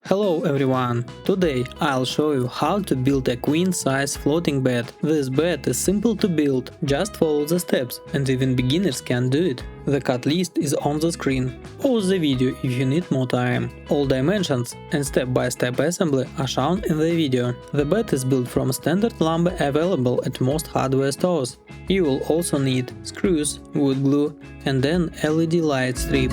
Hello everyone! Today I'll show you how to build a queen-size floating bed. This bed is simple to build, just follow the steps, and even beginners can do it. The cut list is on the screen. Pause the video if you need more time. All dimensions and step-by-step assembly are shown in the video. The bed is built from standard lumber available at most hardware stores. You will also need screws, wood glue and an LED light strip.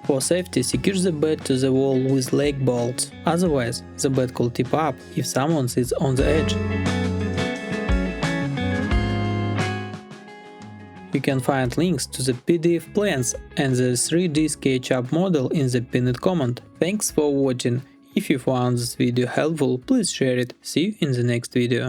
For safety, secure the bed to the wall with leg bolts, otherwise the bed could tip up if someone sits on the edge. You can find links to the PDF plans and the 3D SketchUp model in the pinned comment. Thanks for watching. If you found this video helpful, please share it. See you in the next video.